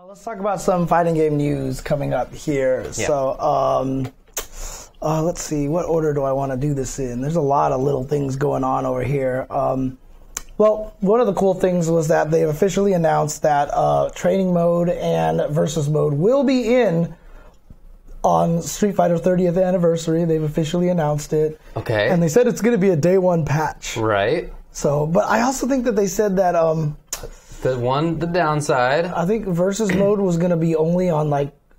Let's talk about some fighting game news coming up here. Yeah. So, let's see, what order do I want to do this in? There's a lot of little things going on over here. Well, one of the cool things was that they've officially announced that training mode and versus mode will be in on Street Fighter 30th anniversary. They've officially announced it. Okay. And they said it's going to be a day one patch. Right. So, but I also think that they said that the downside, I think versus mode was going to be only on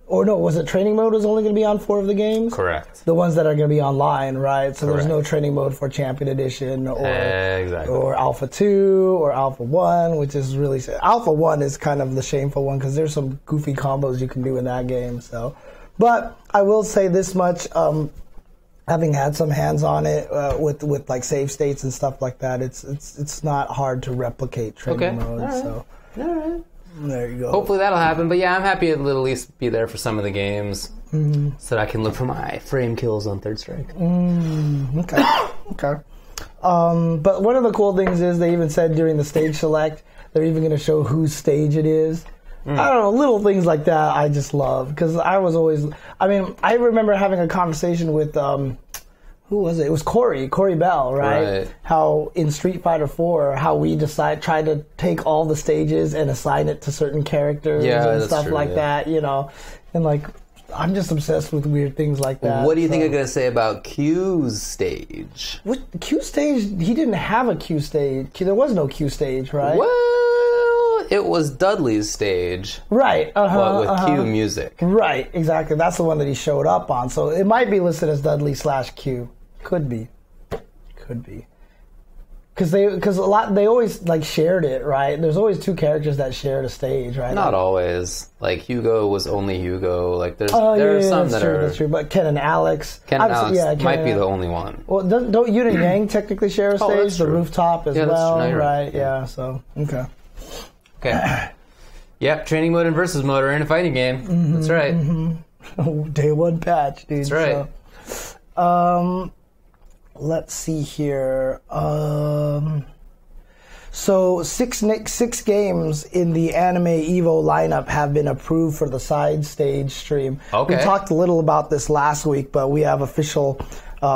was it training mode was only going to be on 4 of the games? Correct. The ones that are going to be online, right? So Correct. There's no training mode for Champion Edition or exactly. or Alpha 2 or Alpha 1, which is really Alpha 1 is kind of the shameful one because there's some goofy combos you can do in that game. So, but I will say this much. Having had some hands on it with like save states and stuff like that, it's not hard to replicate training mode. All right. So all right. There you go. Hopefully that'll happen. But yeah, I'm happy it'll at least be there for some of the games, so that I can look for my frame kills on Third Strike. Okay. But one of the cool things is they even said during the stage select they're even going to show whose stage it is. I don't know, little things like that I just love because I remember having a conversation with who was it? It was Corey Bell, right? How in Street Fighter 4, how we tried to take all the stages and assign it to certain characters and stuff like that, you know, and like I'm just obsessed with weird things like that. What do you think you're going to say about Q's stage? What Q stage? He didn't have a Q stage. There was no Q stage, right? Well, it was Dudley's stage. Right. But with Q music. Right, exactly. That's the one that he showed up on. So it might be listed as Dudley/Q. Could be. Because they always like shared it, right? There's always 2 characters that shared a stage, right? Not always. Like Hugo was only Hugo. Like there are some that are. That's true. But Ken and Alex. Ken and Alex might be the only one. Well, don't Yun and Yang technically share a stage? That's the true. rooftop as well, that's true. right? Yeah. So okay. Yep. Training mode and versus mode are in a fighting game. That's right. Day one patch, dude. That's right. So, let's see here. So six games in the AnimEvo lineup have been approved for the side stage stream. Okay. We talked a little about this last week, but we have official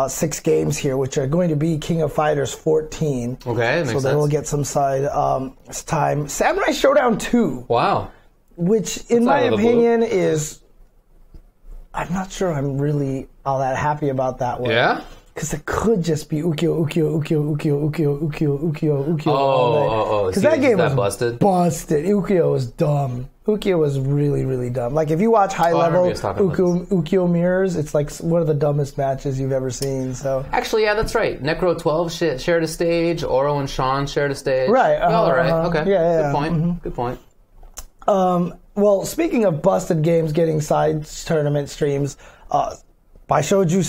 6 games here, which are going to be King of Fighters 14. Okay, that makes sense. So they will get some side time. Samurai Showdown 2. Wow. Which, in my opinion, is... I'm not sure I'm really all that happy about that one. Yeah? Because it could just be Ukyo. Oh. Because that game was busted. Ukyo was dumb. Ukyo was really, really dumb. Like, if you watch high-level Ukyo mirrors, it's like one of the dumbest matches you've ever seen. So actually, yeah, that's right. Necro 12 shared a stage. Oro and Sean shared a stage. Right. All right. Okay. Yeah. Good point. Good point. Well, speaking of busted games getting side tournament streams, Baishouju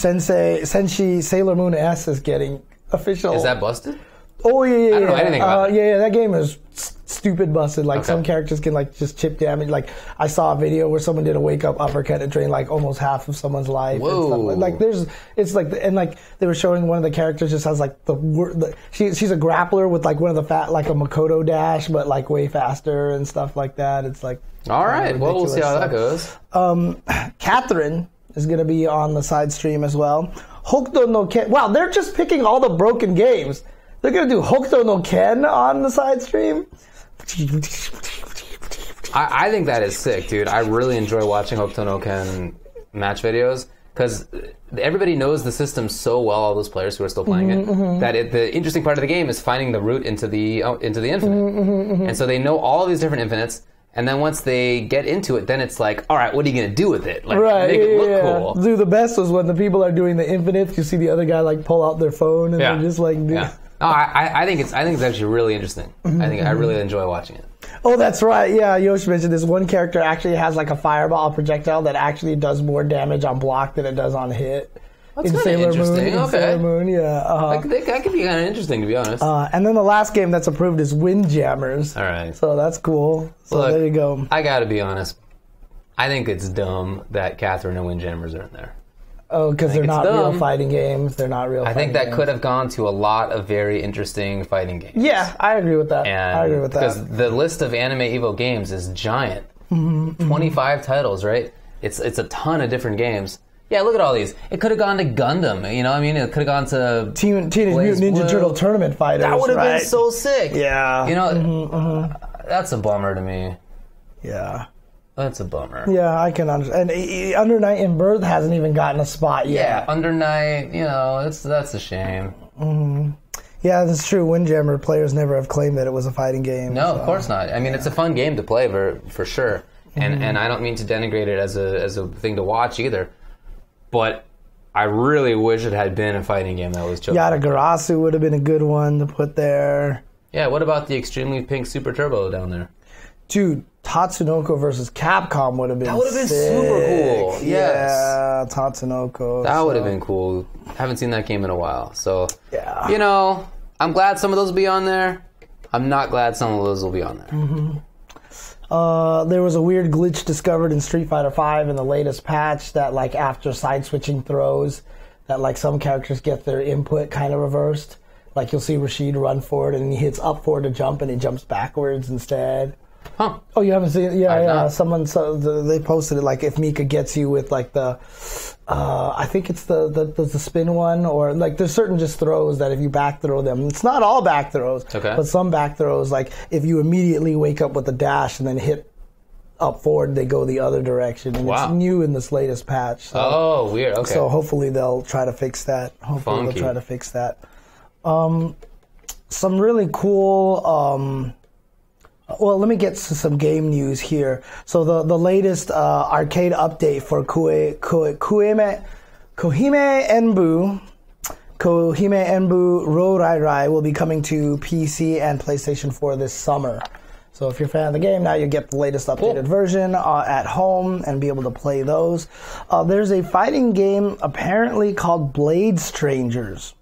Senshi Sailor Moon S is getting official. Is that busted? Oh, yeah. I don't know anything about it. Yeah, that game is stupid busted. Like, some characters can, like, just chip damage. Like, I saw a video where someone did a wake-up uppercut and drained, like, almost half of someone's life. Whoa. And stuff. Like, they were showing one of the characters just has, like, she's a grappler with, like, one of the like a Makoto dash, but, like, way faster and stuff like that. It's, like... All right. Well, we'll see how that goes. Catering is going to be on the side stream as well. Hokuto no Ken. Wow, they're just picking all the broken games. They're going to do Hokuto no Ken on the side stream. I think that is sick, dude. I really enjoy watching Hokuto no Ken match videos because everybody knows the system so well, all those players who are still playing it, that the interesting part of the game is finding the route into the infinite. And so they know all of these different infinites. And then once they get into it, then it's like, all right, what are you going to do with it? Like, make it look cool. Dude, the best was when the people are doing the infinites, you see the other guy, like, pull out their phone and they're just like... No, I think it's actually really interesting. I really enjoy watching it. Oh, that's right. Yeah, Yoshi mentioned this. One character actually has, like, a fireball projectile that actually does more damage on block than it does on hit. That's kind of interesting. Sailor Moon, yeah. That could be kind of interesting, to be honest. And then the last game that's approved is Windjammers. All right. So that's cool. So look, there you go. I got to be honest. I think it's dumb that Catherine and Windjammers are in there. Oh, because they're not real fighting games. They're not real. I think that could have gone to a lot of very interesting fighting games. Yeah, I agree with that. Because the list of AnimEvo games is giant. 25 titles, right? It's a ton of different games. Yeah, look at all these. It could have gone to Gundam, you know what I mean? It could have gone to Teenage Mutant Ninja Turtle Tournament Fighters. That would have been so sick. Yeah. You know, that's a bummer to me. Yeah. That's a bummer. Yeah, I can understand. And Under Night in Birth hasn't even gotten a spot yet. Yeah, Under Night, you know, that's a shame. Yeah, that's true. Windjammer players never have claimed that it was a fighting game. No, of course not. I mean, it's a fun game to play for sure. And I don't mean to denigrate it as a thing to watch either. But I really wish it had been a fighting game that was chosen. Yatagarasu would have been a good one to put there. Yeah, what about the Extremely Pink Super Turbo down there? Dude, Tatsunoko versus Capcom would have been That would have been sick. super cool. Yes. Yeah, Tatsunoko. That would have been cool. Haven't seen that game in a while. So, yeah. You know, I'm glad some of those will be on there. I'm not glad some of those will be on there. There was a weird glitch discovered in Street Fighter V in the latest patch that, like, after side-switching throws, that, like, some characters get their input kind of reversed. Like, you'll see Rashid run forward, and he hits up forward to jump, and he jumps backwards instead. Huh. Oh, you haven't seen it? Yeah. Not. They posted it, like, if Mika gets you with, like, the... I think it's the spin one, or like there's certain just throws that if you back throw them, it's not all back throws, but some back throws, like if you immediately wake up with a dash and then hit up forward, they go the other direction, and it's new in this latest patch. So, weird. Okay. So hopefully they'll try to fix that. Some really cool. Well, let me get to some game news here. So the latest arcade update for Kohime Enbu Ro Rai Rai will be coming to PC and PlayStation 4 this summer. So if you're a fan of the game, now you get the latest updated version at home and be able to play those. There's a fighting game apparently called Blade Strangers.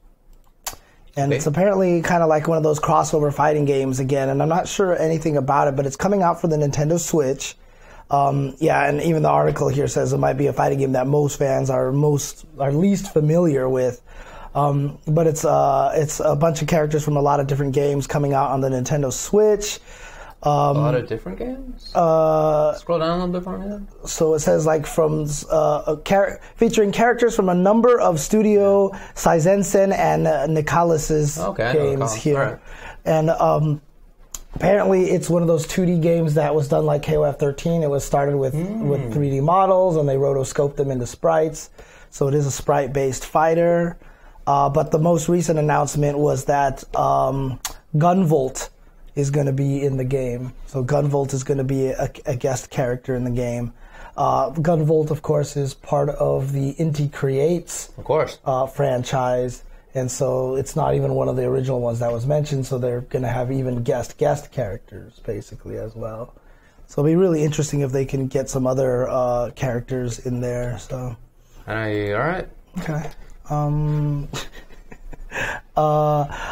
And it's apparently kind of like one of those crossover fighting games again. And I'm not sure anything about it, but it's coming out for the Nintendo Switch. Yeah, and even the article here says it might be a fighting game that most fans are least familiar with. But it's a bunch of characters from a lot of different games coming out on the Nintendo Switch. A lot of different games? Scroll down a little bit for me then. So it says like from featuring characters from a number of Studio Saizensen and Nicholas's games here. Right. And apparently it's one of those 2D games that was done like KOF 13. It was started with 3D models, and they rotoscoped them into sprites. So it is a sprite-based fighter. But the most recent announcement was that Gunvolt is going to be in the game. So Gunvolt is going to be a guest character in the game. Gunvolt, of course, is part of the Inti Creates franchise. And so it's not even one of the original ones that was mentioned, so they're going to have even guest characters, basically, as well. So it'll be really interesting if they can get some other characters in there. So, all right. Okay.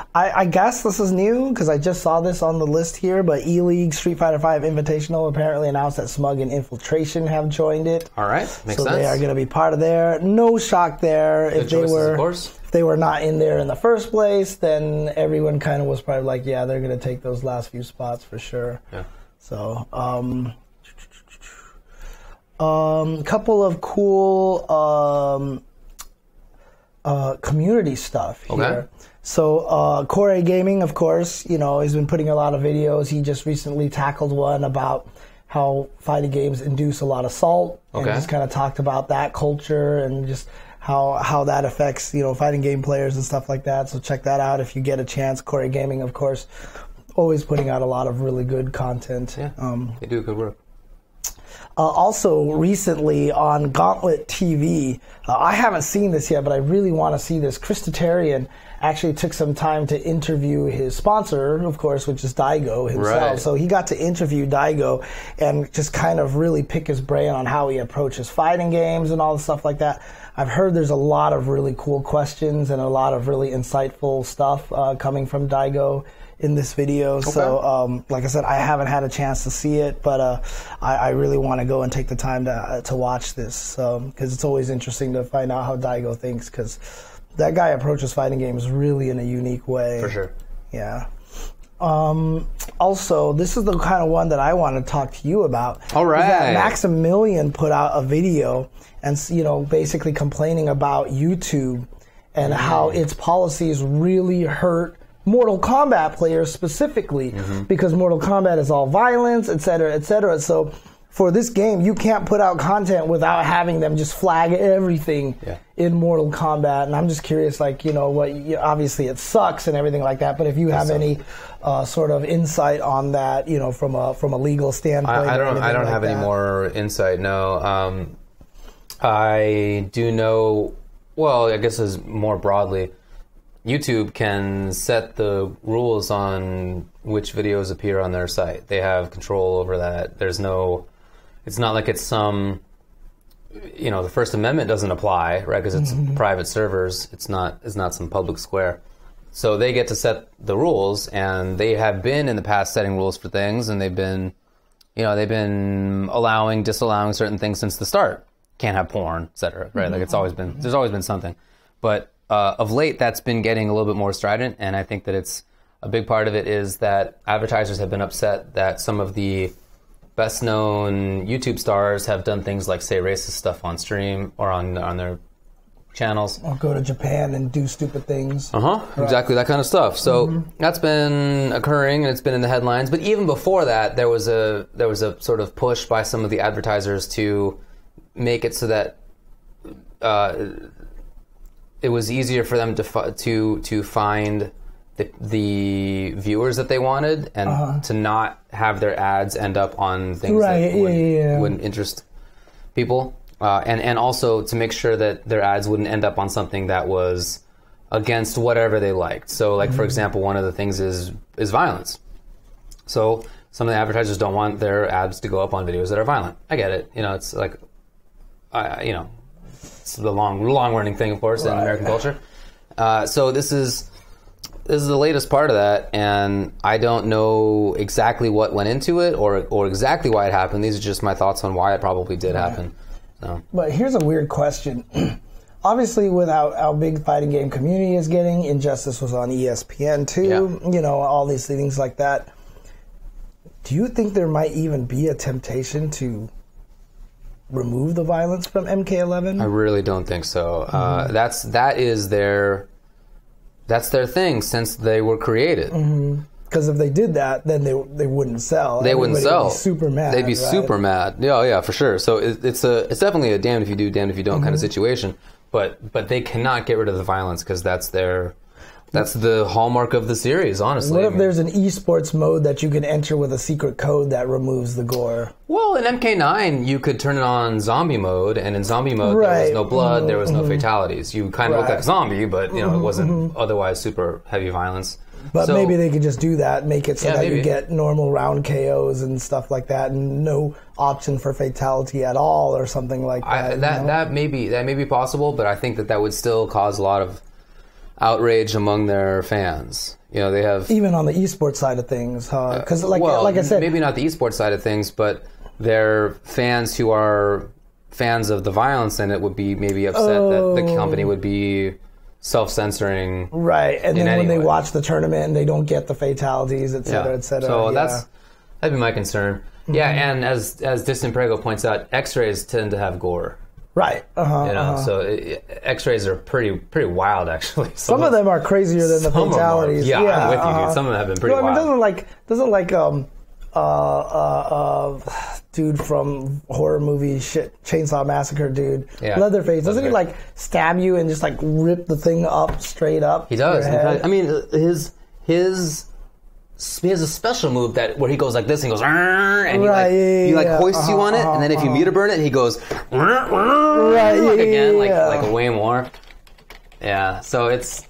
I guess this is new because I just saw this on the list here, but E-League Street Fighter V Invitational apparently announced that Smug and Infiltration have joined it. All right, makes sense. So they are going to be part of there. No shock there. Good choices, of course. If they were not in there in the first place, then everyone kind of was probably like, yeah, they're going to take those last few spots for sure. Yeah. So, couple of cool community stuff here. Okay. So Core Gaming, of course, you know, he's been putting a lot of videos. He just recently tackled one about how fighting games induce a lot of salt. And just kind of talked about that culture and just how that affects, you know, fighting game players and stuff like that. So check that out if you get a chance. Core Gaming, of course, always putting out a lot of really good content. Yeah, they do good work. Also, recently on Gauntlet TV, I haven't seen this yet, but I really want to see this. Chris Tatarian actually took some time to interview his sponsor, of course, which is Daigo himself. Right. So he got to interview Daigo and just kind of really pick his brain on how he approaches fighting games and all the stuff like that. I've heard there's a lot of really cool questions and a lot of really insightful stuff coming from Daigo in this video. So, like I said, I haven't had a chance to see it, but I really want to go and take the time to watch this, because it's always interesting to find out how Daigo thinks, because that guy approaches fighting games really in a unique way. For sure. Yeah. Also, this is the kind of one that I want to talk to you about. All right. Is that Maximilian put out a video and, basically complaining about YouTube and how its policies really hurt Mortal Kombat players specifically, because Mortal Kombat is all violence, etc., etc. So for this game, you can't put out content without having them just flag everything in Mortal Kombat. And I'm just curious, obviously it sucks and everything like that, but if you have any sort of insight on that, from a legal standpoint. I don't have any more insight. No, I do know. Well, I guess as more broadly, YouTube can set the rules on which videos appear on their site. They have control over that. It's not like it's some, the First Amendment doesn't apply, right? Because it's private servers. It's not some public square. So they get to set the rules, and they have been in the past setting rules for things, and they've been disallowing certain things since the start. Can't have porn, etc. Right? Like there's always been something, but of late that's been getting a little bit more strident, and I think that it's a big part of it is that advertisers have been upset that some of the best-known YouTube stars have done things like say racist stuff on stream or on their channels. Or go to Japan and do stupid things. Right. Exactly, that kind of stuff. So that's been occurring and it's been in the headlines. But even before that, there was a sort of push by some of the advertisers to make it so that it was easier for them to find the viewers that they wanted and to not have their ads end up on things that wouldn't interest people, and also to make sure that their ads wouldn't end up on something that was against whatever they liked. So, like for example, one of the things is violence. So some of the advertisers don't want their ads to go up on videos that are violent. I get it. It's like, it's the long running thing, of course, in American culture. So this is the latest part of that, and I don't know exactly what went into it or exactly why it happened. These are just my thoughts on why it probably did happen. So. But here's a weird question. Obviously, with how big the fighting game community is getting, Injustice was on ESPN too, all these things like that. Do you think there might even be a temptation to remove the violence from MK11? I really don't think so. That's their thing since they were created. Because if they did that, then they wouldn't sell. They wouldn't sell. Would be super mad. They'd be super mad. Yeah, for sure. So it's definitely a damned if you do, damned if you don't kind of situation. But they cannot get rid of the violence because that's the hallmark of the series, honestly. What if there's an esports mode that you can enter with a secret code that removes the gore? Well, in MK9, you could turn it on zombie mode, and in zombie mode, there was no blood, there was no fatalities. You kind of look like a zombie, but it wasn't otherwise super heavy violence. But maybe they could just do that, make it so that you get normal round KOs and stuff like that, and no option for fatality at all, or something like that. That may be possible, but I think that would still cause a lot of outrage among their fans. They have even on the esports side of things, huh? Because like I said, maybe not the esports side of things, but they're fans who are fans of the violence, and it would be maybe upset that the company would be self-censoring, right? And then when they watch the tournament and they don't get the fatalities, etc., etc. So that'd be my concern. Yeah, and as Distant Prego points out, X-rays tend to have gore. Right. So X-rays are pretty wild, actually. Some of them are crazier than the fatalities. Yeah, I'm with you, dude. Some of them have been pretty wild. Doesn't dude from horror movie Chainsaw Massacre, dude, Leatherface, doesn't he like stab you and just like rip the thing up straight up? He does. In fact, I mean, he has a special move where he goes like this and he goes, and he hoists you on it, and then if you meter burn it, he goes again, like a way more. Yeah, so it's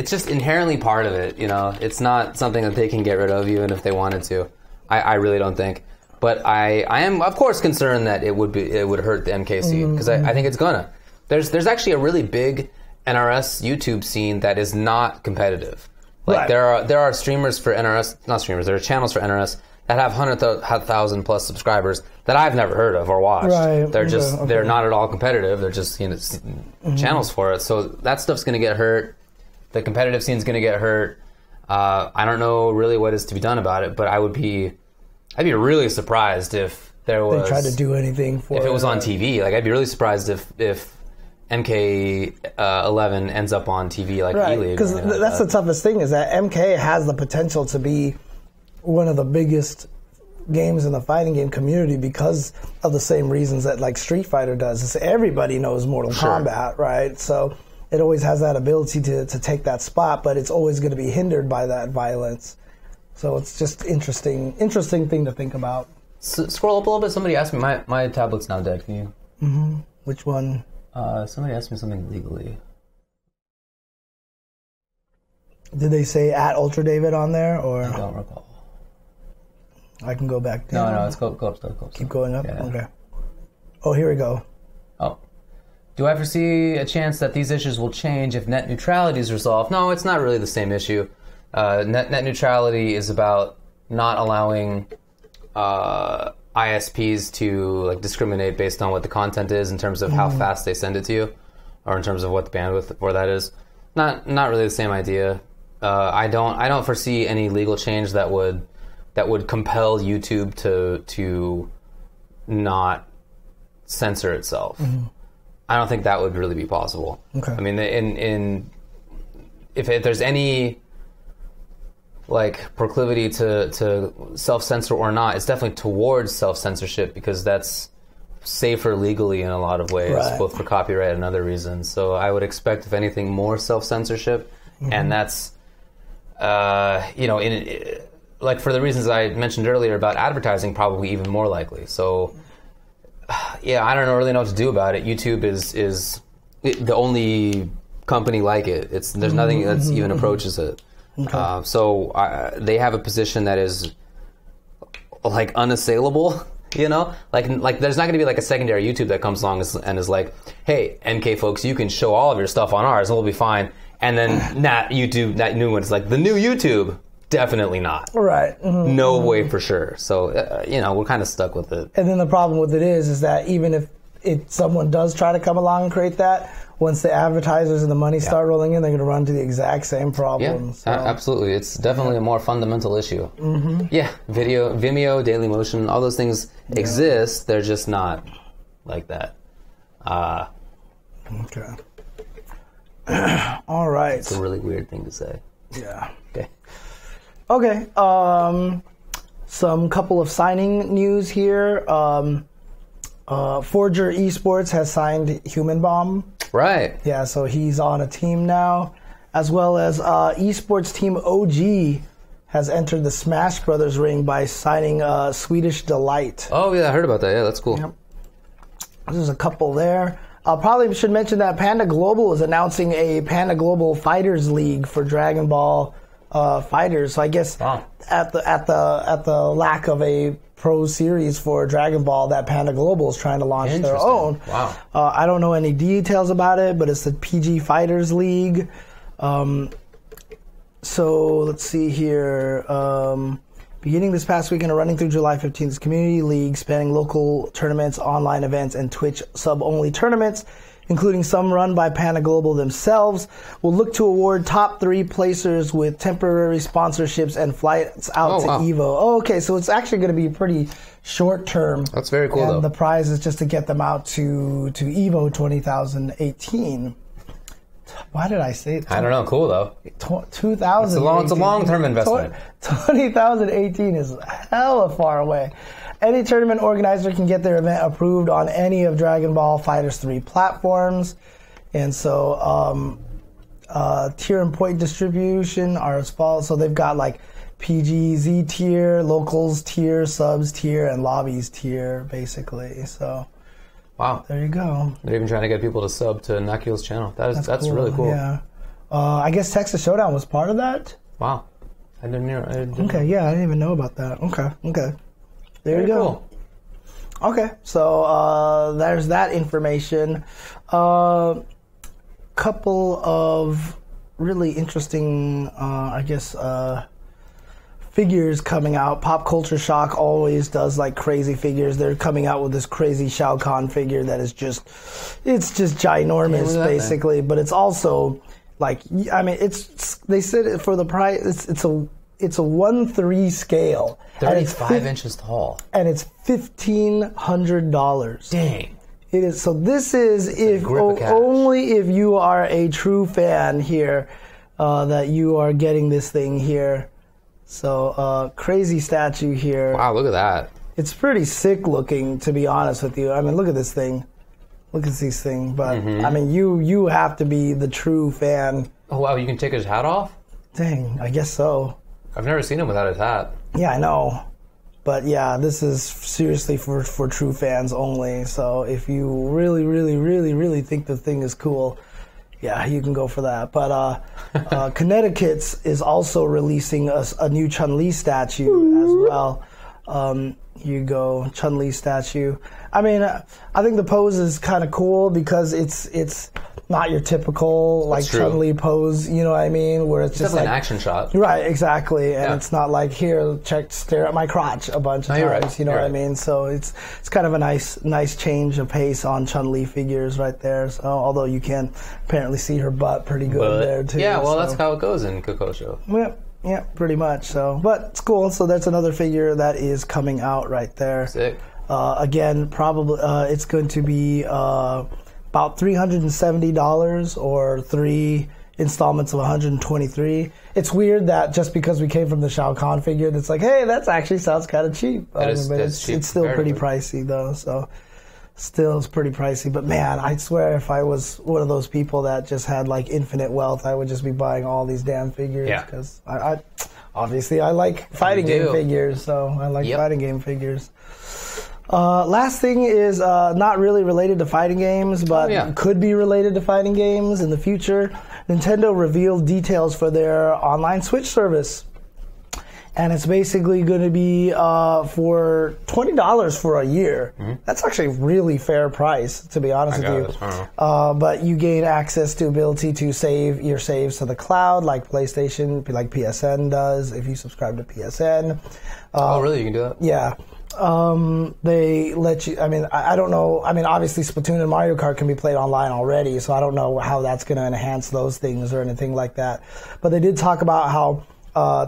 just inherently part of it. It's not something that they can get rid of even if they wanted to. I really don't think. But I am of course concerned that it would hurt the MKC because I think it's gonna. There's actually a really big NRS YouTube scene that is not competitive. Like there are streamers for NRS, not streamers. There are channels for NRS that have 100,000 plus subscribers that I've never heard of or watched. Right. They're not at all competitive. They're just channels for it. So that stuff's going to get hurt. The competitive scene's going to get hurt. I don't know really what is to be done about it, but I'd be really surprised if there was... They tried to do anything for if it was on TV. Like, I'd be really surprised if MK11 ends up on TV like E-League. Because that's the toughest thing, is that MK has the potential to be one of the biggest games in the fighting game community because of the same reasons that like Street Fighter does. It's everybody knows Mortal Kombat, right? So it always has that ability to take that spot, but it's always going to be hindered by that violence. So it's just interesting thing to think about. Scroll up a little bit. Somebody asked me, my tablet's now dead. Can you? Mm-hmm. Which one? Somebody asked me something legally. Did they say at Ultra David on there, or? I don't recall. I can go back down. No, let's go up. Keep going up? Yeah. Okay. Oh, here we go. Oh. Do I foresee a chance that these issues will change if net neutrality is resolved? No, it's not really the same issue. Net neutrality is about not allowing ISPs to like discriminate based on what the content is in terms of how fast they send it to you, or in terms of what the bandwidth for that is. Not really the same idea. I don't foresee any legal change that would compel YouTube to not censor itself. Mm-hmm. I don't think that would really be possible. Okay. I mean, if there's any like proclivity to self-censor or not, it's definitely towards self-censorship because that's safer legally in a lot of ways, both for copyright and other reasons. So I would expect, if anything, more self-censorship, and that's like for the reasons I mentioned earlier about advertising, probably even more likely. So yeah, I don't really know what to do about it. YouTube is the only company like it. There's nothing that's even approaches it. Okay. So they have a position that is like unassailable. You know, like there's not going to be like a secondary YouTube that comes along and is like, hey, MK folks, you can show all of your stuff on ours and we'll be fine. And then that new one is like, the new YouTube, definitely not. Right. Mm-hmm. No way for sure. So, we're kind of stuck with it. And then the problem with it is that even if someone does try to come along and create that, once the advertisers and the money start rolling in, they're going to run into the exact same problem. Yeah, so. Absolutely. It's definitely a more fundamental issue. Mm-hmm. Yeah, Vimeo, Dailymotion, all those things exist. They're just not like that. Okay. All right. It's a really weird thing to say. Yeah. Okay. Some couple of signing news here. Forger Esports has signed Human Bomb. Right. Yeah, so he's on a team now, as well as esports team OG has entered the Smash Brothers ring by signing Swedish Delight. Oh yeah, I heard about that. Yeah, that's cool. Yep. There's a couple there. Probably should mention that Panda Global is announcing a Panda Global Fighters League for Dragon Ball Fighters. So I guess at the lack of a pro series for Dragon Ball, that Panda Global is trying to launch their own. Wow. I don't know any details about it, but it's the PG Fighters League. So let's see here. Beginning this past weekend and running through July 15th, this community league spanning local tournaments, online events, and Twitch sub-only tournaments, including some run by Panda Global themselves, will look to award top 3 placers with temporary sponsorships and flights out to EVO. Oh, okay, so it's actually going to be pretty short term. That's very cool, and though. The prize is just to get them out to EVO 2018. Why did I say it? I don't know. Cool, though. 2018. It's a long-term investment. 2018 is hella far away. Any tournament organizer can get their event approved on any of Dragon Ball Fighters 3 platforms. And so tier and point distribution are as follows. So they've got like PGZ tier, locals tier, subs tier, and lobbies tier, basically. So wow, there you go. They're even trying to get people to sub to Nakiel's channel. That's cool. Really cool. Yeah. I guess Texas Showdown was part of that. Wow. I didn't Okay, yeah, I didn't even know about that. Okay. There you go. Cool. Okay, so there's that information. Couple of really interesting, figures coming out. Pop Culture Shock always does like crazy figures. They're coming out with this crazy Shao Kahn figure that is just ginormous, basically. But it's also Like, I mean, they said it for the price. It's a 1:3 scale. 35 inches tall. And it's $1,500. Dang. It is. So this is only if you are a true fan here that you are getting this thing here. So crazy statue here. Wow, look at that. It's pretty sick looking, to be honest with you. I mean, look at this thing. Look at these things. But I mean, you have to be the true fan. Oh wow, you can take his hat off? Dang, I guess so. I've never seen him without his hat. Yeah, I know. But yeah, this is seriously for true fans only. So if you really, really, really, really think the thing is cool, yeah, you can go for that. But Connecticut is also releasing a new Chun-Li statue as well. Here you go, Chun-Li statue. I mean, I think the pose is kind of cool because it's not your typical like Chun-Li pose, you know what I mean? Where it's just like an action shot. Right, exactly. And it's not like, here, stare at my crotch a bunch of times, right. You know what I mean? So it's kind of a nice change of pace on Chun-Li figures right there. So although you can apparently see her butt pretty good there too. Yeah, well, that's how it goes in Kokosho. Yeah, pretty much. So, but it's cool. So that's another figure that is coming out right there. Sick. Again, probably it's going to be about $370 or 3 installments of $123. It's weird that just because we came from the Shao Kahn figure, that's like, hey, that actually sounds kind of cheap. But it's still pretty pricey though. So still it's pretty pricey. But man, I swear if I was one of those people that just had like infinite wealth, I would just be buying all these damn figures. Because I obviously I like fighting game figures, so I like fighting game figures. Last thing is not really related to fighting games, but could be related to fighting games in the future. Nintendo revealed details for their online Switch service. And it's basically going to be for $20 for a year. That's actually a really fair price, to be honest with you. But you gain access to ability to save your saves to the cloud, like PlayStation, like PSN does, if you subscribe to PSN. Oh, really? You can do that? Yeah. They let you, I mean, I don't know. I mean, obviously Splatoon and Mario Kart can be played online already, so I don't know how that's going to enhance those things or anything like that. But they did talk about how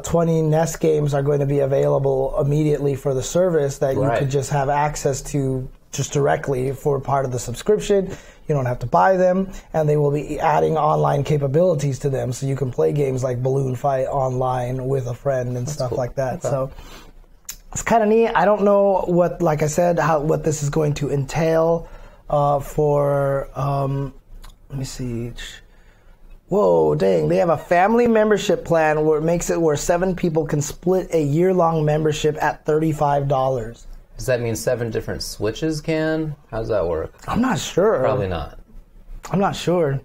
20 NES games are going to be available immediately for the service that you could just have access to just directly for part of the subscription. You don't have to buy them, and they will be adding online capabilities to them, so you can play games like Balloon Fight online with a friend and stuff like that. Okay. So it's kind of neat. I don't know what, like I said, what this is going to entail for. Let me see. Whoa, dang! They have a family membership plan where it makes it where 7 people can split a year-long membership at $35. Does that mean 7 different Switches can? How does that work? I'm not sure. Probably not. I'm not sure.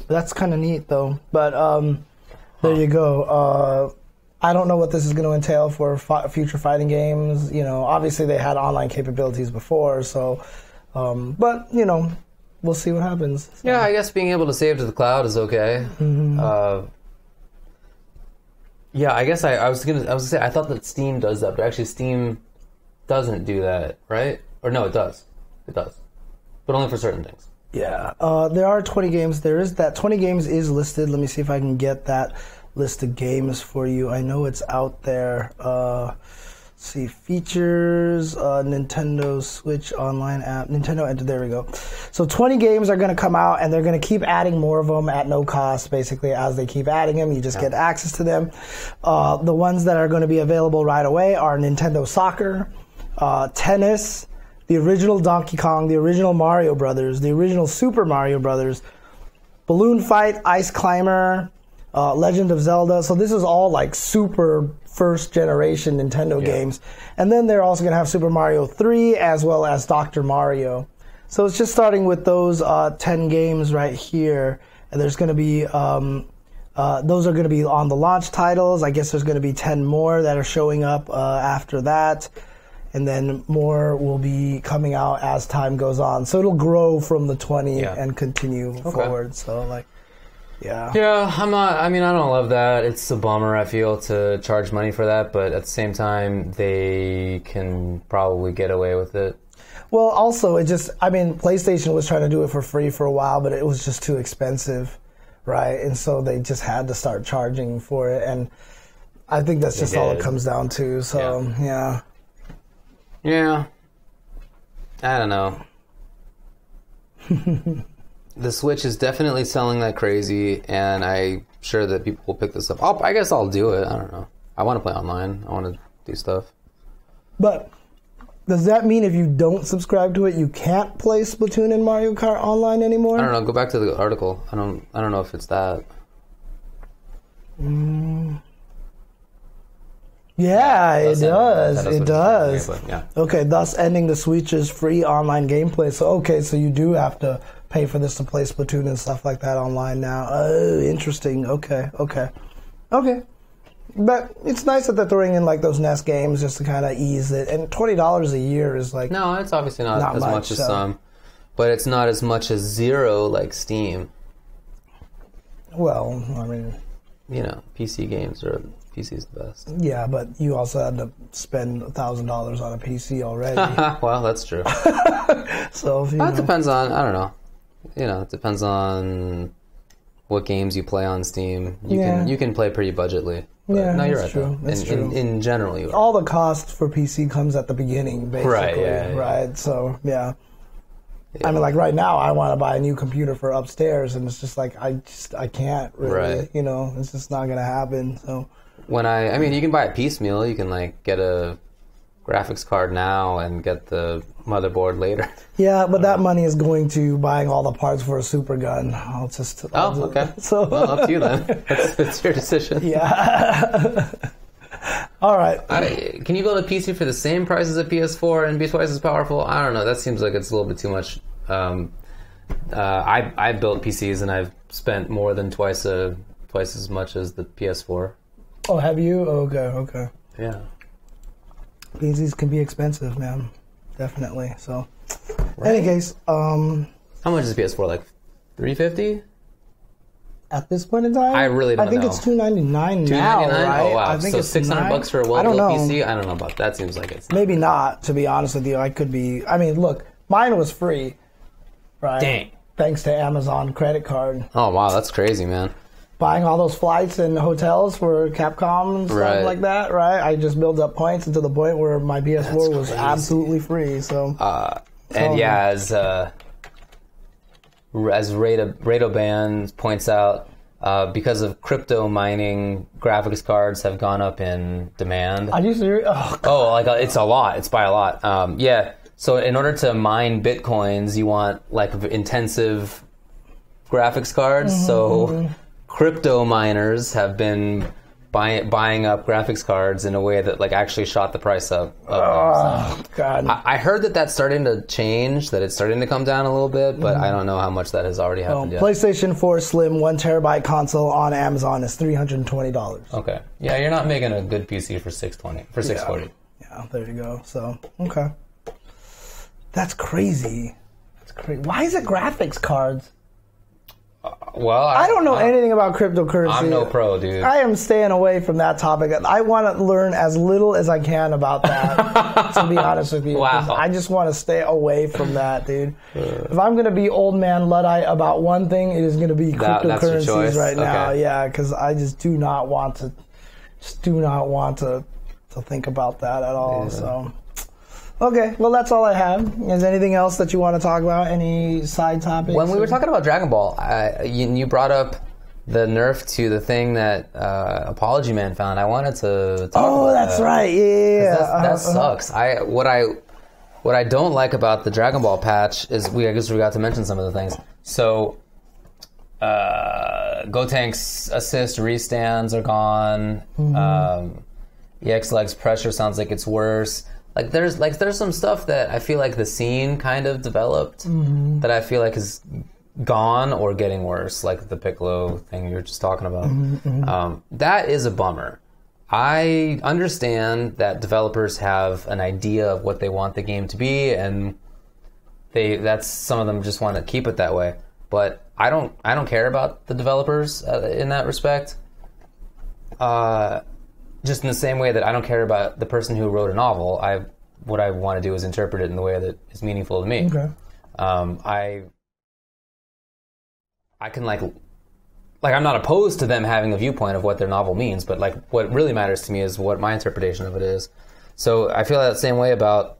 That's kind of neat, though. But there you go. I don't know what this is going to entail for future fighting games. You know, obviously they had online capabilities before, so. But you know, we'll see what happens. So. Yeah, I guess being able to save to the cloud is okay. Yeah, I guess I was gonna say I thought that Steam does that, but actually Steam doesn't do that, right? Or no, it does. It does, but only for certain things. Yeah. There are 20 games. There is that 20 games is listed. Let me see if I can get that list of games for you. I know it's out there. Let's see, features, Nintendo Switch online app, Nintendo Enter, there we go. So 20 games are going to come out, and they're going to keep adding more of them at no cost, basically. As they keep adding them, you just get access to them. The ones that are going to be available right away are Nintendo Soccer, Tennis, the original Donkey Kong, the original Mario Brothers, the original Super Mario Brothers, Balloon Fight, Ice Climber, Legend of Zelda. So this is all like super first generation Nintendo games. And then they're also going to have Super Mario 3 as well as Dr. Mario. So it's just starting with those 10 games right here. And there's going to be, those are going to be on the launch titles. I guess there's going to be 10 more that are showing up after that. And then more will be coming out as time goes on. So it'll grow from the 20 and continue forward. So like, Yeah, I'm not, I mean, I don't love that. It's a bummer, I feel, to charge money for that, but at the same time, they can probably get away with it. Well, also, it just, I mean, PlayStation was trying to do it for free for a while, but it was just too expensive. right? And so they just had to start charging for it, and I think that's just all it comes down to. So yeah, I don't know. The Switch is definitely selling like crazy, and I'm sure that people will pick this up. I guess I'll do it. I don't know. I want to play online. I want to do stuff. But does that mean if you don't subscribe to it, you can't play Splatoon and Mario Kart online anymore? I don't know. Go back to the article. I don't know if it's that. Yeah, it does. It does. Gameplay, yeah. Okay, thus ending the Switch's free online gameplay. So you do have to pay for this to play Splatoon and stuff like that online now. Oh, interesting. Okay. But it's nice that they're throwing in like those NES games just to kind of ease it. And $20 a year is like no, it's obviously not as much as some, but it's not as much as zero like Steam. Well, I mean, PC games are PC's the best. Yeah, but you also had to spend $1,000 on a PC already. Well, that's true. So it depends on I don't know. It depends on what games you play on Steam. You can play pretty budgetly. But no, you're right. True. That's true. In general, you are. All the cost for PC comes at the beginning, basically. Right. So yeah. I mean, like right now, I want to buy a new computer for upstairs, and it's just like I can't really. Right. It's just not gonna happen. So I mean, you can buy it piecemeal. You can like get a graphics card now and get the motherboard later. Yeah, but that money is going to buying all the parts for a super gun. Okay. So well, up to you then. That's your decision. Yeah. All right. Can you build a PC for the same price as a PS4 and be twice as powerful? I don't know. That seems like it's a little bit too much. I built PCs and I've spent more than twice as much as the PS4. Oh, have you? Okay. Yeah. PCs can be expensive, man. Definitely. So, right. Any case, how much is PS4? Like $350? At this point in time, I really don't know. I think it's $299 now, right? Oh wow! I think so it's $600 for a well-built PC. I don't know about that. Seems like it's maybe not. To be honest with you, I could be. I mean, look, mine was free, right? Dang! Thanks to Amazon credit card. Oh wow, that's crazy, man. Buying all those flights and hotels for Capcom and stuff like that, right? I just built up points to the point where my PS4 was absolutely free. So, and yeah, as Radoban points out, because of crypto mining, graphics cards have gone up in demand. Are you serious? Oh, it's a lot. It's by a lot. Yeah. So in order to mine bitcoins, you want like intensive graphics cards. Mm-hmm. So crypto miners have been buying up graphics cards in a way that like actually shot the price up. God! I heard that that's starting to change, that it's starting to come down a little bit, but I don't know how much that has already happened yet. PlayStation 4 Slim 1 terabyte console on Amazon is $320. Okay, yeah, you're not making a good PC for $640. Yeah, there you go. So okay, that's crazy. Why is it graphics cards? Well, I don't know anything about cryptocurrency. I'm no pro, dude. I am staying away from that topic. I want to learn as little as I can about that, to be honest with you. Wow. I just want to stay away from that, dude. If I'm going to be old man Luddite about one thing, it is going to be cryptocurrencies right now. Okay. Yeah, because I just do not want to think about that at all. Yeah. So. Okay, well, that's all I have. Is there anything else that you want to talk about? Any side topics? When we were talking about Dragon Ball, you brought up the nerf to the thing that Apology Man found. I wanted to talk about that. Oh, that's right. Yeah. That sucks. What I don't like about the Dragon Ball patch is I guess we got to mention some of the things. So, Gotank's assist restands are gone. Mm-hmm. EX-Leg's pressure sounds like it's worse. There's some stuff that I feel like the scene kind of developed that I feel like is gone or getting worse, like the Piccolo thing you were just talking about. That is a bummer. I understand that developers have an idea of what they want the game to be, and some of them just want to keep it that way. But I don't care about the developers in that respect. Just in the same way that I don't care about the person who wrote a novel, what I want to do is interpret it in the way that is meaningful to me. Okay. I can like, I'm not opposed to them having a viewpoint of what their novel means, but like what really matters to me is what my interpretation of it is. So I feel that same way about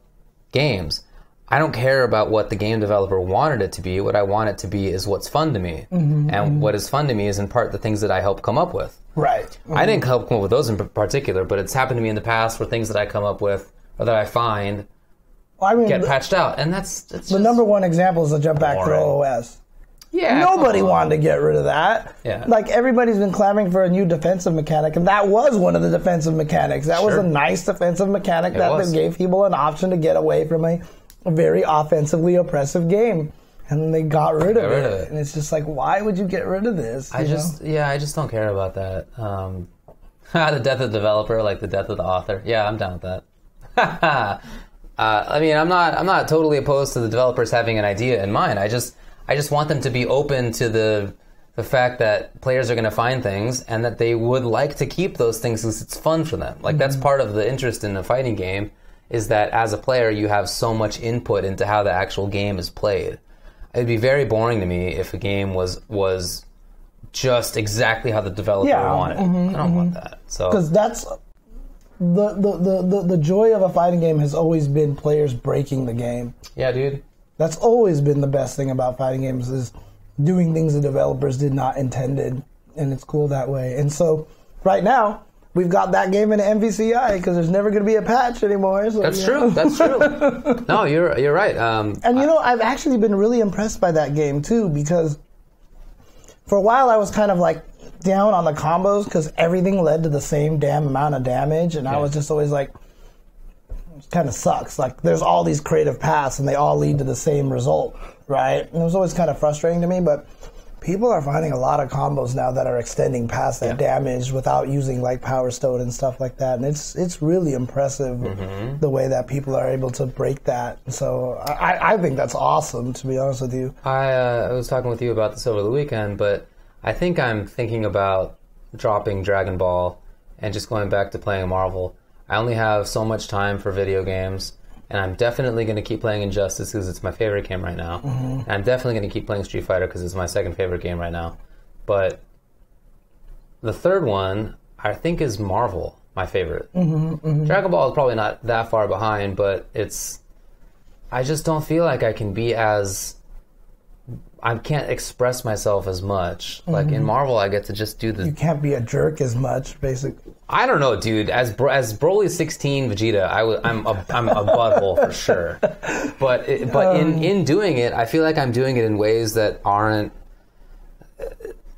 games. I don't care about what the game developer wanted it to be. What I want it to be is what's fun to me. And what is fun to me is in part the things that I help come up with. Right. I didn't help come up with those in particular, but it's happened to me in the past where things that I come up with or that I find get patched out. And that's the number one example is the jump back throw OS. Yeah. Nobody wanted to get rid of that. Yeah. Like, everybody's been clamoring for a new defensive mechanic, and that was one of the defensive mechanics. That was a nice defensive mechanic that gave people an option to get away from a very offensively oppressive game. And then they got rid of it. And it's just like, why would you get rid of this? I just don't care about that. The death of the developer, like the death of the author. Yeah, I'm down with that. I mean, I'm not totally opposed to the developers having an idea in mind. I just want them to be open to the fact that players are going to find things and that they would like to keep those things because it's fun for them. Like, that's part of the interest in a fighting game, is that as a player you have so much input into how the actual game is played. It'd be very boring to me if a game was just exactly how the developer wanted. I don't want that. So, because that's the joy of a fighting game has always been players breaking the game. Yeah, dude. That's always been the best thing about fighting games, is doing things the developers did not intended, and it's cool that way. And so, right now, we've got that game in MVCI because there's never going to be a patch anymore. So, that's true. That's true. No, you're right. And I've actually been really impressed by that game too, because for a while I was kind of like down on the combos because everything led to the same damn amount of damage, and I was just always like, it kind of sucks. Like, there's all these creative paths and they all lead to the same result, right? And it was always kind of frustrating to me, but people are finding a lot of combos now that are extending past that damage without using like Power Stone and stuff like that, and it's really impressive the way that people are able to break that. So I think that's awesome, to be honest with you. I was talking with you about this over the weekend, but I think I'm thinking about dropping Dragon Ball and just going back to playing Marvel. I only have so much time for video games, and I'm definitely going to keep playing Injustice because it's my favorite game right now. And I'm definitely going to keep playing Street Fighter because it's my second favorite game right now. But the third one, I think, is Marvel, my favorite. Dragon Ball is probably not that far behind, but I just don't feel like I can be as... I can't express myself as much. Like, in Marvel, I get to just do the... You can't be a jerk as much, basically. I don't know, dude. As Broly 16 Vegeta, I'm a butthole for sure. But in doing it, I feel like I'm doing it in ways that aren't...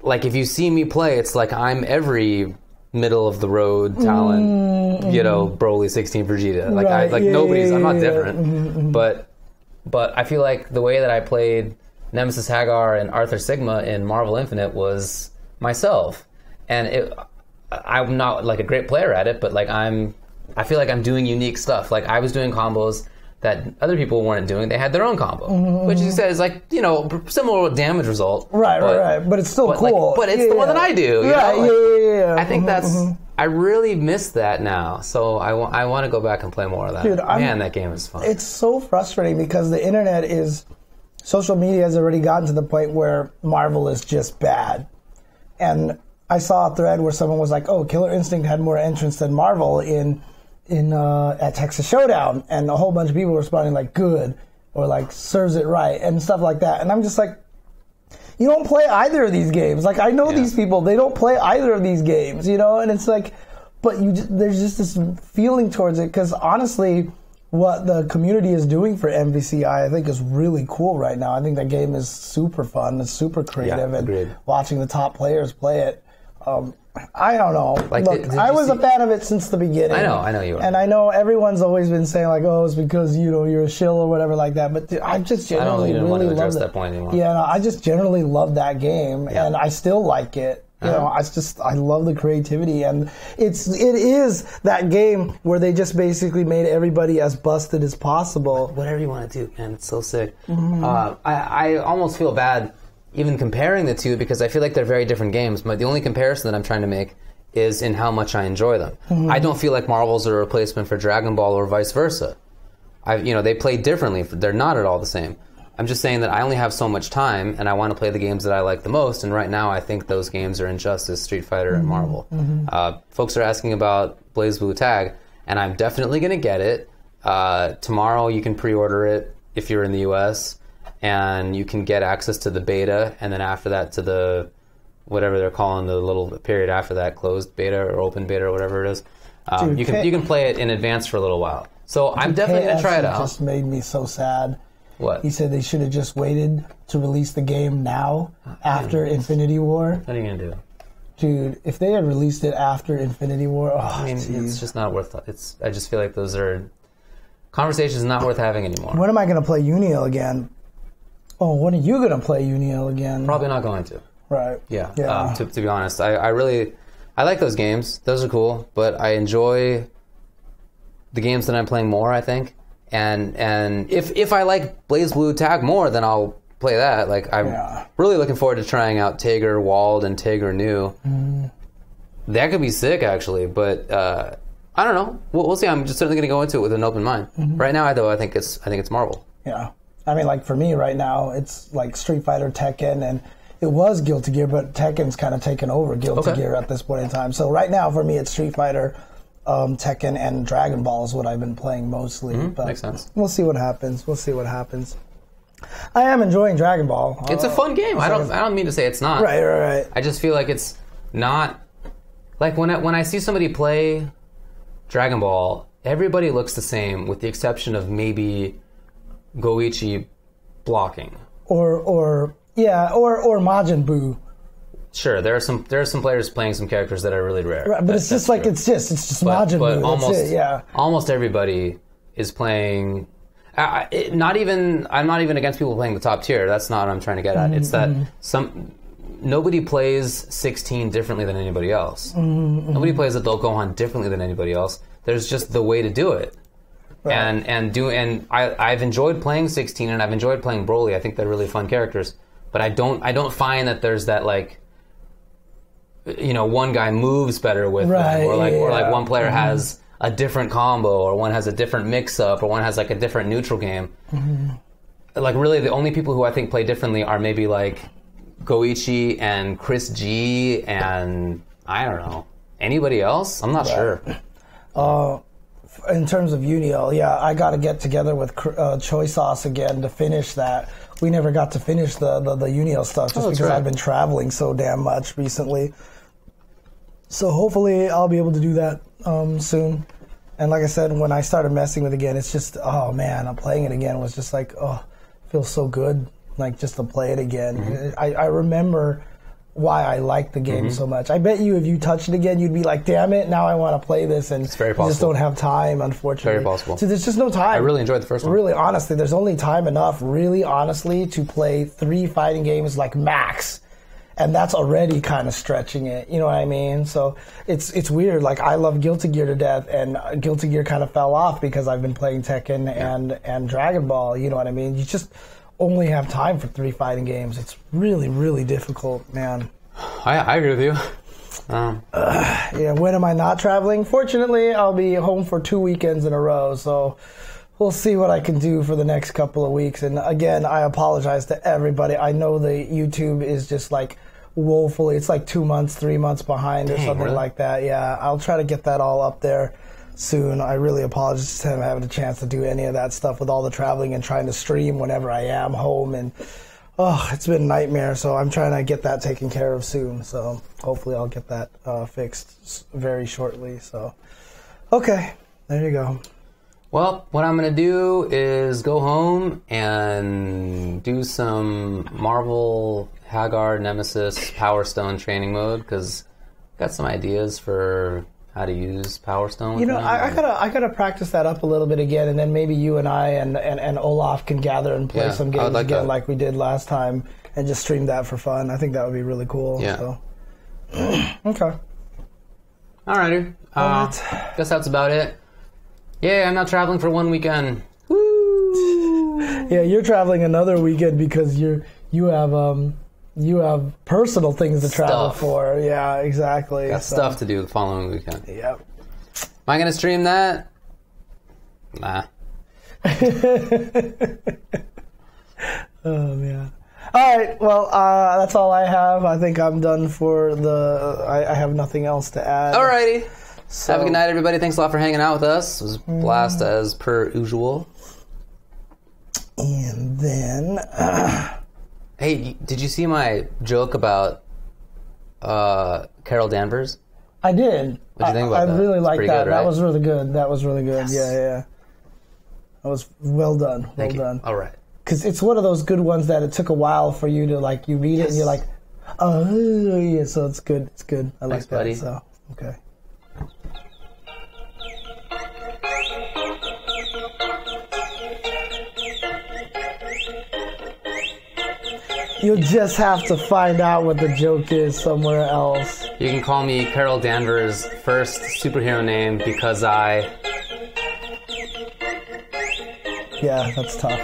Like, if you see me play, it's like I'm every middle-of-the-road talent, Broly 16 Vegeta. Like, nobody's... I'm not different. But I feel like the way that I played Nemesis Hagar and Arthur Sigma in Marvel Infinite was myself. And I'm not like a great player at it, but like I feel like I'm doing unique stuff. Like, I was doing combos that other people weren't doing. They had their own combo, which you said is like, similar damage result. Right. But it's still cool. But it's the one that I do. Yeah. I think I really miss that now. So I want to go back and play more of that. Dude, man, that game is fun. It's so frustrating because the internet social media has already gotten to the point where Marvel is just bad. And I saw a thread where someone was like, "Oh, Killer Instinct had more entrants than Marvel at Texas Showdown," and a whole bunch of people were responding like, "Good," or like, "Serves it right," and stuff like that. And I'm just like, you don't play either of these games. Like, I know these people; they don't play either of these games, And it's like, but there's just this feeling towards it because honestly, what the community is doing for MVCI, I think, is really cool right now. I think that game is super fun. It's super creative, and watching the top players play it. I don't know. Like, look, I was a fan of it since the beginning. I know you are. And I know everyone's always been saying like, "Oh, it's because you're a shill" or whatever like that. But I just generally really want to love address that. that point anymore. Yeah, no, I just generally love that game, and I still like it. I love the creativity, and it is that game where they just basically made everybody as busted as possible. Whatever you want to do, man, it's so sick. I almost feel bad even comparing the two because I feel like they're very different games. But the only comparison that I'm trying to make is in how much I enjoy them. I don't feel like Marvel's a replacement for Dragon Ball or vice versa. They play differently. They're not at all the same. I'm just saying that I only have so much time, and I want to play the games that I like the most. And right now, I think those games are Injustice, Street Fighter, and Marvel. Folks are asking about BlazBlue Tag, and I'm definitely going to get it. Tomorrow, you can pre-order it if you're in the U.S., and you can get access to the beta, and then after that to the whatever they're calling the little period after that, closed beta or open beta or whatever it is. You can play it in advance for a little while. So I'm definitely going to try it out. Just made me so sad. What? He said they should have just waited to release the game now, after Infinity War. What are you going to do? Dude, if they had released it after Infinity War, it's just not worth it. I just feel like those are conversations not worth having anymore. When am I going to play Uniel again? Oh, when are you going to play Uniel again? Probably not going to. Right. Yeah. To be honest, I like those games. Those are cool, but I enjoy the games that I'm playing more, I think. And if I like BlazBlue Tag more, then I'll play that. Like, I'm really looking forward to trying out Tager Walled and Tager New. That could be sick, actually. But I don't know. We'll see. I'm just certainly going to go into it with an open mind. Right now, though, I think it's Marvel. Yeah. I mean, like, for me right now, it's like Street Fighter, Tekken, and it was Guilty Gear, but Tekken's kind of taken over Guilty Gear at this point in time. So right now, for me, it's Street Fighter, Tekken, and Dragon Ball is what I've been playing mostly. But makes sense. We'll see what happens. I am enjoying Dragon Ball. It's a fun game. I don't mean to say it's not. Right. I just feel like it's not. Like, when I see somebody play Dragon Ball, everybody looks the same, with the exception of maybe Goichi blocking. Or Majin Buu. Sure, there are some players playing some characters that are really rare. Right, but it's just Majin Buu. Almost everybody is playing. I'm not even against people playing the top tier. That's not what I'm trying to get at. It's that nobody plays 16 differently than anybody else. Nobody plays Adult Gohan differently than anybody else. There's just the way to do it. Right. And I've enjoyed playing 16, and I've enjoyed playing Broly. I think they're really fun characters. But I don't find that there's that, like, one guy moves better with them, or like one player has a different combo, or one has a different mix-up, or one has like a different neutral game. Like, really, the only people who I think play differently are maybe like Goichi and Chris G, and I don't know, anybody else. I'm not sure. In terms of Uniel, I got to get together with Choi Sauce again to finish that. We never got to finish the Uniel stuff just because I've been traveling so damn much recently. So hopefully I'll be able to do that soon. And like I said, when I started messing with it again, it's just, oh man, I'm playing it again was just like, oh, it feels so good, like just to play it again. I remember why I like the game so much. I bet you if you touched it again, you'd be like, damn it, now I want to play this. And it's very possible. You just don't have time, unfortunately. Very possible. So there's just no time. I really enjoyed the first one. Really, honestly, there's only time enough, really honestly, to play 3 fighting games like max. And that's already kind of stretching it. You know what I mean? So it's weird. Like, I love Guilty Gear to death, and Guilty Gear kind of fell off because I've been playing Tekken and Dragon Ball. You know what I mean? You just only have time for 3 fighting games. It's really, really difficult, man. I agree with you. When am I not traveling? Fortunately, I'll be home for 2 weekends in a row, so we'll see what I can do for the next couple of weeks. And again, I apologize to everybody. I know the YouTube is just like woefully, it's like 2 months, 3 months behind or something like that. Yeah, I'll try to get that all up there soon. I really apologize to having a chance to do any of that stuff with all the traveling and trying to stream whenever I am home. And it's been a nightmare, so I'm trying to get that taken care of soon. So hopefully I'll get that fixed very shortly. So, okay, there you go. Well, what I'm going to do is go home and do some Marvel Haggard Nemesis Power Stone training mode, because I've got some ideas for how to use Power Stone. I gotta practice that up a little bit again, and then maybe you and I and Olaf can gather and play some games again like we did last time, and just stream that for fun. I think that would be really cool. Yeah. So. Okay. Alrighty. Guess that's about it. Yeah, I'm not traveling for 1 weekend. Woo! Yeah, you're traveling another weekend because you have personal things to travel for. Yeah, exactly. Got stuff to do the following weekend. Yep. Am I going to stream that? Nah. Oh man. All right. Well, that's all I have. I think I'm done for the. I have nothing else to add. Alrighty. So, have a good night, everybody. Thanks a lot for hanging out with us. It was a blast as per usual. And then. Hey, did you see my joke about Carol Danvers? I did. What'd you think about that? I really liked that. Good, right? That was really good. That was really good. Yes. Yeah. That was well done. Well done. All right. Because it's one of those good ones that it took a while for you to, like, you read it and you're like, oh, yeah, so it's good. It's good. I like Thanks, that. buddy. So, okay. You'll just have to find out what the joke is somewhere else. You can call me Carol Danvers' first superhero name because I... Yeah, that's tough.